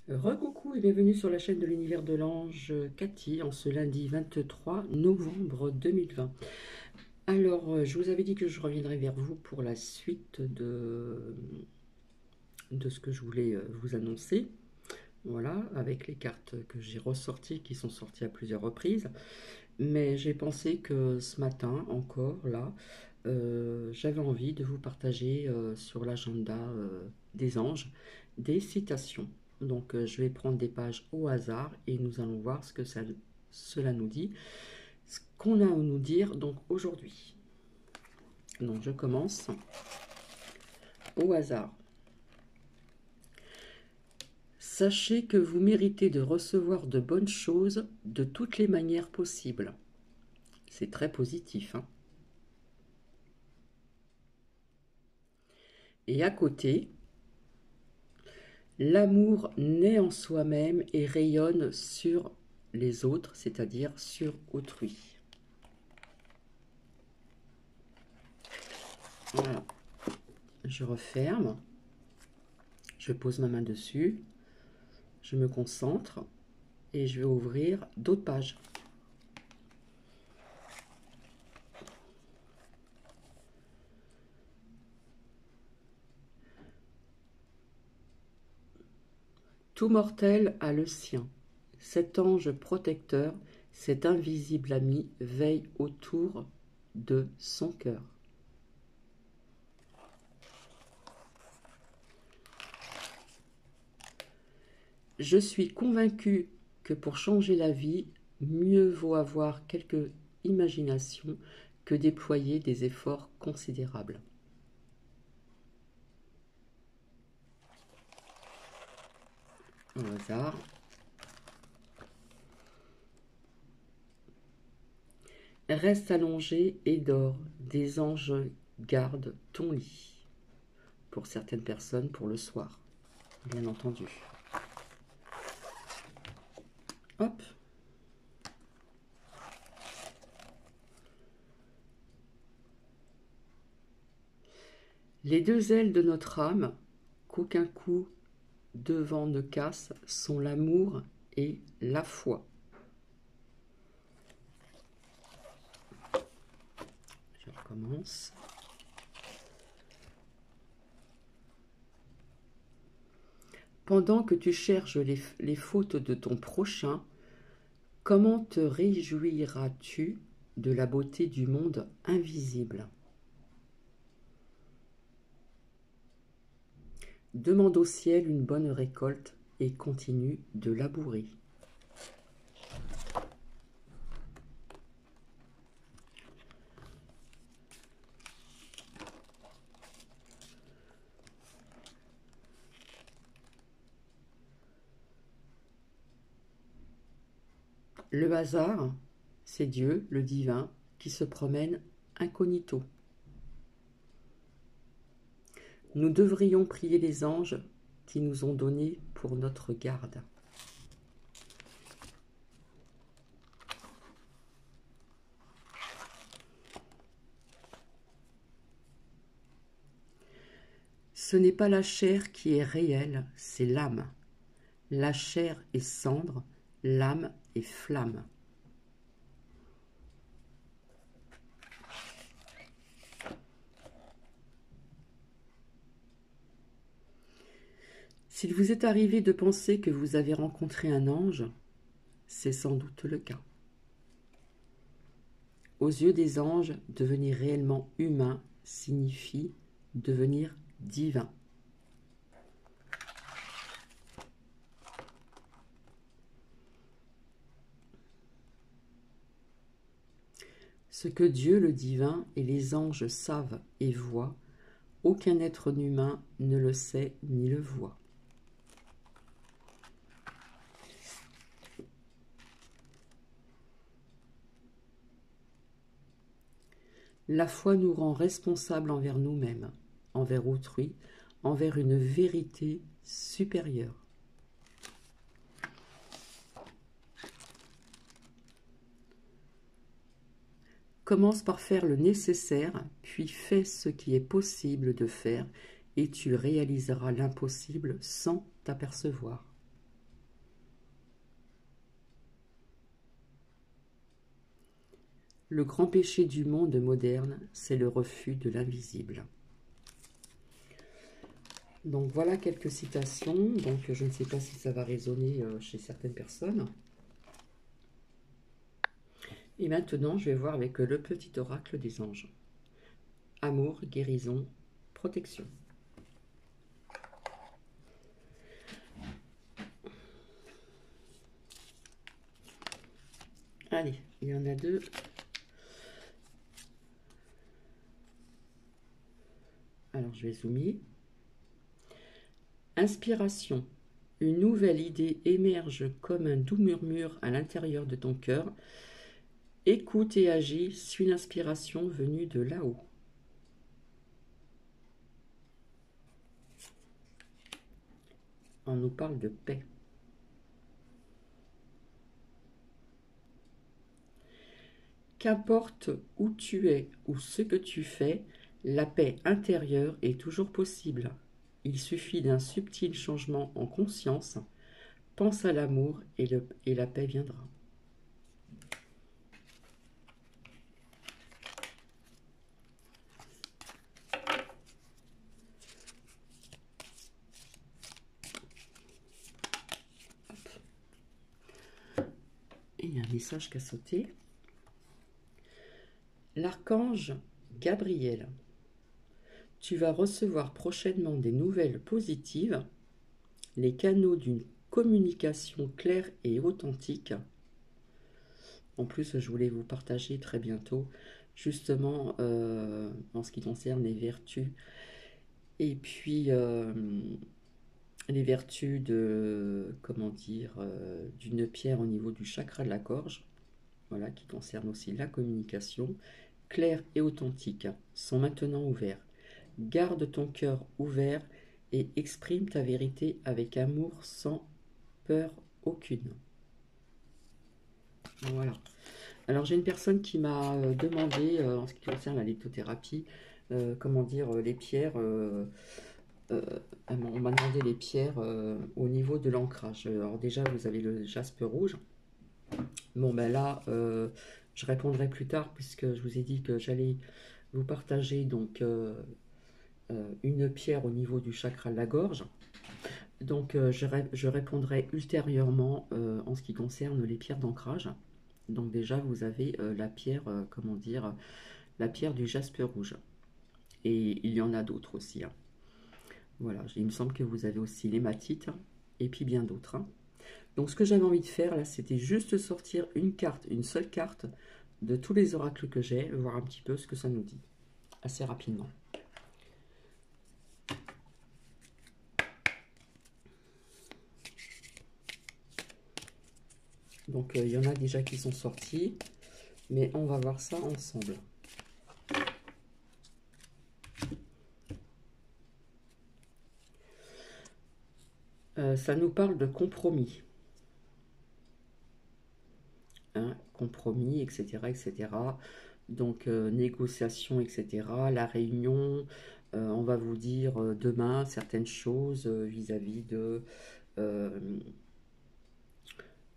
Recoucou et bienvenue sur la chaîne de l'univers de l'ange Cathy en ce lundi 23 novembre 2020. Alors, je vous avais dit que je reviendrai vers vous pour la suite de ce que je voulais vous annoncer. Voilà, avec les cartes que j'ai ressorties, qui sont sorties à plusieurs reprises. Mais j'ai pensé que ce matin, encore là, j'avais envie de vous partager sur l'agenda des anges des citations. Donc je vais prendre des pages au hasard et nous allons voir ce que cela nous dit, ce qu'on a à nous dire donc aujourd'hui. Donc je commence au hasard. Sachez que vous méritez de recevoir de bonnes choses de toutes les manières possibles. C'est très positif, hein. Et à côté, l'amour naît en soi-même et rayonne sur les autres, c'est-à-dire sur autrui. Voilà. Je referme. Je pose ma main dessus. Je me concentre et je vais ouvrir d'autres pages. Tout mortel a le sien. Cet ange protecteur, cet invisible ami, veille autour de son cœur. Je suis convaincue que pour changer la vie, mieux vaut avoir quelque imagination que déployer des efforts considérables. Au hasard. Reste allongé et dors, des anges gardent ton lit. Pour certaines personnes, pour le soir, bien entendu. Hop. Les deux ailes de notre âme, qu'aucun coup de vent ne casse, sont l'amour et la foi. Je recommence. Pendant que tu cherches les fautes de ton prochain, comment te réjouiras-tu de la beauté du monde invisible? Demande au ciel une bonne récolte et continue de labourer. Le hasard, c'est Dieu, le divin, qui se promène incognito. Nous devrions prier les anges qui nous ont donné pour notre garde. Ce n'est pas la chair qui est réelle, c'est l'âme. La chair est cendre, l'âme est flamme. S'il vous est arrivé de penser que vous avez rencontré un ange, c'est sans doute le cas. Aux yeux des anges, devenir réellement humain signifie devenir divin. Ce que Dieu le divin et les anges savent et voient, aucun être humain ne le sait ni le voit. La foi nous rend responsables envers nous-mêmes, envers autrui, envers une vérité supérieure. Commence par faire le nécessaire, puis fais ce qui est possible de faire, et tu réaliseras l'impossible sans t'apercevoir. Le grand péché du monde moderne, c'est le refus de l'invisible. Donc voilà quelques citations. Donc je ne sais pas si ça va résonner chez certaines personnes. Et maintenant, je vais voir avec le petit oracle des anges. Amour, guérison, protection. Allez, il y en a deux. Alors je vais zoomer. Inspiration. Une nouvelle idée émerge comme un doux murmure à l'intérieur de ton cœur. Écoute et agis, suis l'inspiration venue de là-haut. On nous parle de paix. Qu'importe où tu es ou ce que tu fais, la paix intérieure est toujours possible. Il suffit d'un subtil changement en conscience. Pense à l'amour et la paix viendra. Et il y a un message qui a sauté. L'archange Gabriel. Tu vas recevoir prochainement des nouvelles positives, les canaux d'une communication claire et authentique. En plus, je voulais vous partager très bientôt, justement, en ce qui concerne les vertus, et puis les vertus de, comment dire, d'une pierre au niveau du chakra de la gorge, voilà, qui concerne aussi la communication, claire et authentique, sont maintenant ouverts. Garde ton cœur ouvert et exprime ta vérité avec amour sans peur aucune. Voilà. Alors j'ai une personne qui m'a demandé, en ce qui concerne la lithothérapie, comment dire, les pierres, on m'a demandé les pierres au niveau de l'ancrage. Alors déjà vous avez le jaspe rouge. Bon ben là, je répondrai plus tard puisque je vous ai dit que j'allais vous partager donc une pierre au niveau du chakra de la gorge. Donc je répondrai ultérieurement en ce qui concerne les pierres d'ancrage. Donc déjà vous avez la pierre, comment dire, la pierre du jaspe rouge. Et il y en a d'autres aussi. Hein. Voilà, il me semble que vous avez aussi l'hématite et puis bien d'autres. Hein. Donc ce que j'avais envie de faire là, c'était juste sortir une carte, une seule carte de tous les oracles que j'ai, voir un petit peu ce que ça nous dit, assez rapidement. Donc il y en a déjà qui sont sortis, mais on va voir ça ensemble. Ça nous parle de compromis. Hein, compromis, etc., etc. Donc, négociation, etc. La réunion, on va vous dire demain certaines choses vis-à-vis de...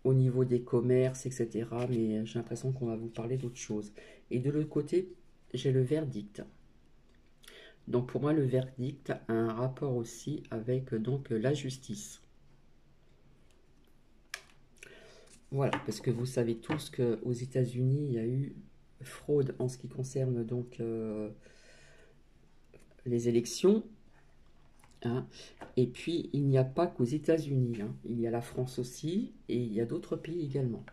au niveau des commerces, etc. Mais j'ai l'impression qu'on va vous parler d'autre chose. Et de l'autre côté, j'ai le verdict. Donc pour moi, le verdict a un rapport aussi avec donc la justice. Voilà, parce que vous savez tous qu'aux États-Unis, il y a eu fraude en ce qui concerne donc les élections. Hein. Et puis, il n'y a pas qu'aux États-Unis. Hein. Il y a la France aussi et il y a d'autres pays également.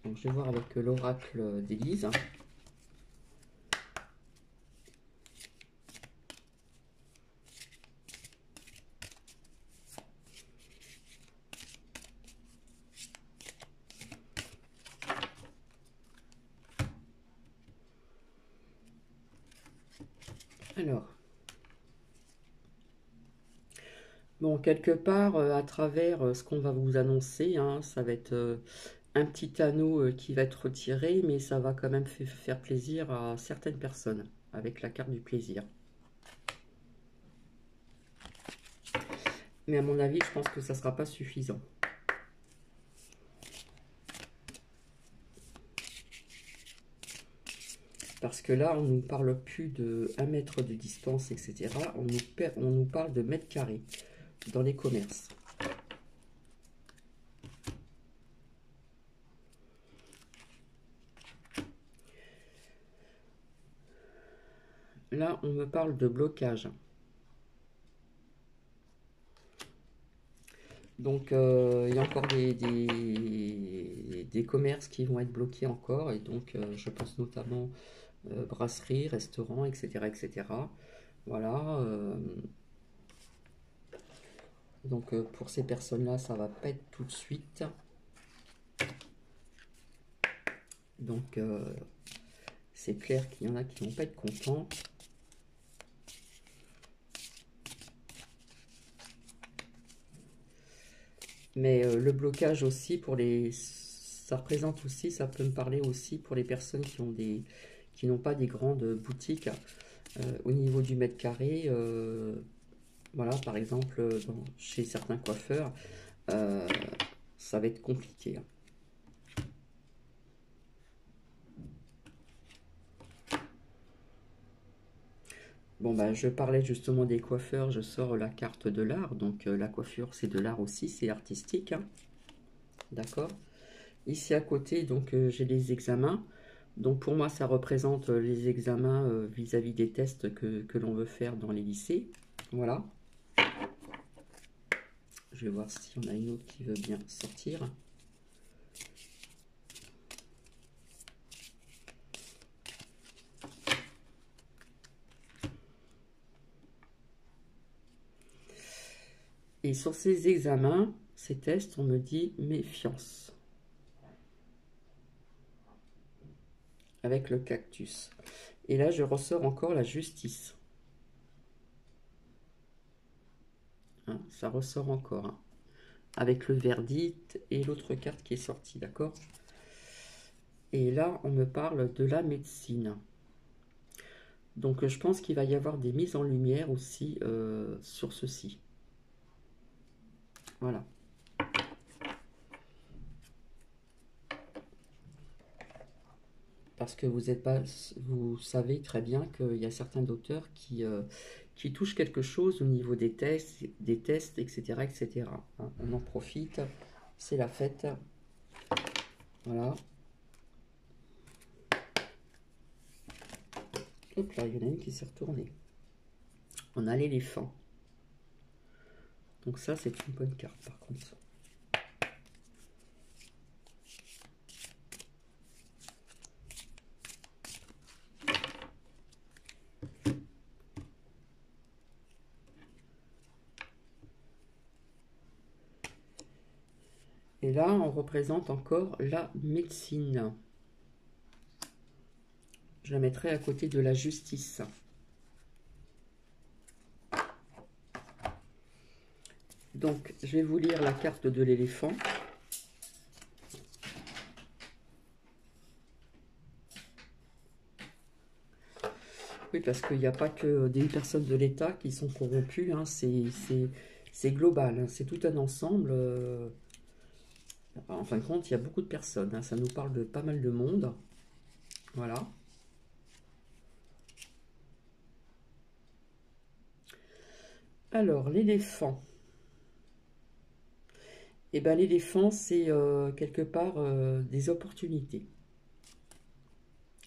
Donc, je vais voir avec l'oracle d'Élise. Alors, bon, quelque part, à travers ce qu'on va vous annoncer, hein, ça va être un petit anneau qui va être retiré, mais ça va quand même faire plaisir à certaines personnes, avec la carte du plaisir. Mais à mon avis, je pense que ça ne sera pas suffisant. Parce que là, on ne nous parle plus de 1 mètre de distance, etc. On nous parle de mètres carrés dans les commerces. Là, on me parle de blocage. Donc, il y a encore des commerces qui vont être bloqués encore. Et donc, je pense notamment brasserie, restaurant, etc., etc. Voilà. Donc, pour ces personnes-là, ça va pas être tout de suite. Donc, c'est clair qu'il y en a qui vont pas être contents. Mais le blocage aussi pour les... Ça représente aussi, ça peut me parler aussi pour les personnes qui n'ont pas des grandes boutiques au niveau du mètre carré. Voilà, par exemple, chez certains coiffeurs, ça va être compliqué. Bon, bah, je parlais justement des coiffeurs, je sors la carte de l'art. Donc, la coiffure, c'est de l'art aussi, c'est artistique. Hein. D'accord? Ici à côté, donc, j'ai les examens. Donc, pour moi, ça représente les examens vis-à-vis des tests que l'on veut faire dans les lycées. Voilà. Je vais voir si on a une autre qui veut bien sortir. Et sur ces examens, ces tests, on me dit méfiance. Avec le cactus. Et là, je ressors encore la justice. Hein, ça ressort encore. Hein, avec le verdict et l'autre carte qui est sortie, d'accord? Et là, on me parle de la médecine. Donc, je pense qu'il va y avoir des mises en lumière aussi sur ceci. Voilà. Parce que vous savez très bien qu'il y a certains docteurs qui touchent quelque chose au niveau des tests, etc., etc. Hein, on en profite, c'est la fête. Voilà. Hop là, il y en a une qui s'est retournée. On a l'éléphant. Donc ça, c'est une bonne carte par contre. Et là, on représente encore la médecine. Je la mettrai à côté de la justice. Donc, je vais vous lire la carte de l'éléphant. Oui, parce qu'il n'y a pas que des personnes de l'État qui sont corrompues. Hein, c'est global. Hein, c'est tout un ensemble. En fin de compte, il y a beaucoup de personnes. Hein, ça nous parle de pas mal de monde. Voilà. Alors, l'éléphant. Eh bien, l'éléphant, c'est quelque part des opportunités.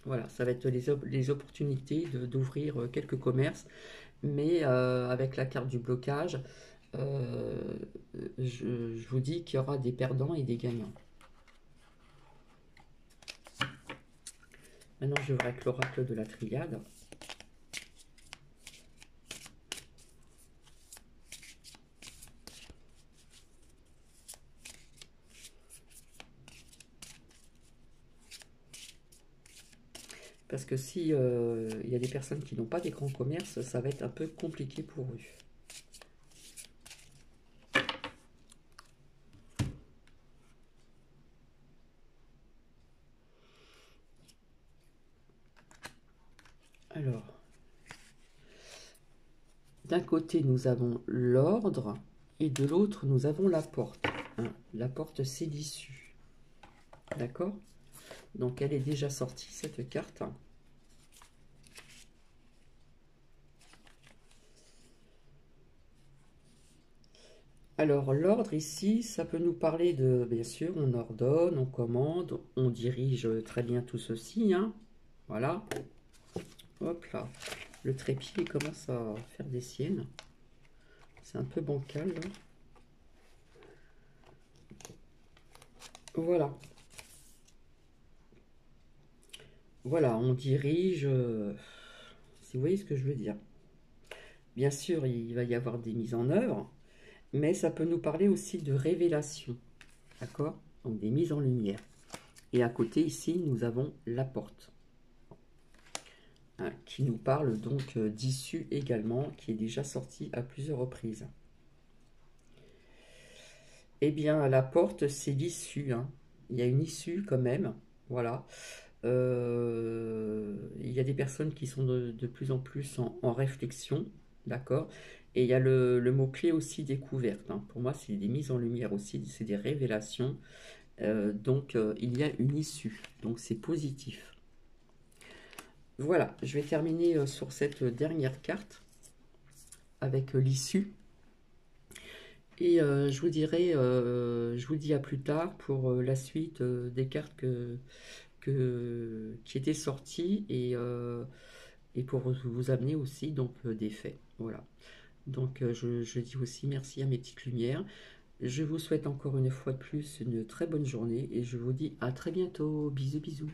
Voilà, ça va être les opportunités d'ouvrir quelques commerces, mais avec la carte du blocage, je vous dis qu'il y aura des perdants et des gagnants. Maintenant, je vais avec l'oracle de la triade. Parce que si il y a des personnes qui n'ont pas des grands commerces, ça va être un peu compliqué pour eux. Alors, d'un côté, nous avons l'ordre et de l'autre, nous avons la porte. Hein, la porte, c'est l'issue. D'accord? Donc, elle est déjà sortie, cette carte. Alors, l'ordre ici, ça peut nous parler de, bien sûr, on ordonne, on commande, on dirige très bien tout ceci, hein. Voilà. Hop là. Le trépied il commence à faire des siennes. C'est un peu bancal, là. Voilà. Voilà, on dirige. Si vous voyez ce que je veux dire. Bien sûr, il va y avoir des mises en œuvre, mais ça peut nous parler aussi de révélation. D'accord? Donc des mises en lumière. Et à côté, ici, nous avons la porte, hein, qui nous parle donc d'issue également, qui est déjà sortie à plusieurs reprises. Eh bien, la porte, c'est l'issue, hein. Il y a une issue quand même. Voilà. Il y a des personnes qui sont de plus en plus en réflexion, d'accord? Et il y a le mot-clé aussi découverte, hein. Pour moi, c'est des mises en lumière aussi, c'est des révélations. Donc, il y a une issue, donc c'est positif. Voilà, je vais terminer sur cette dernière carte avec l'issue. Et je vous dis à plus tard pour la suite des cartes qui étaient sorties et pour vous amener aussi donc des faits. Voilà. Donc je dis aussi merci à mes petites lumières. Je vous souhaite encore une fois de plus une très bonne journée et je vous dis à très bientôt. Bisous bisous.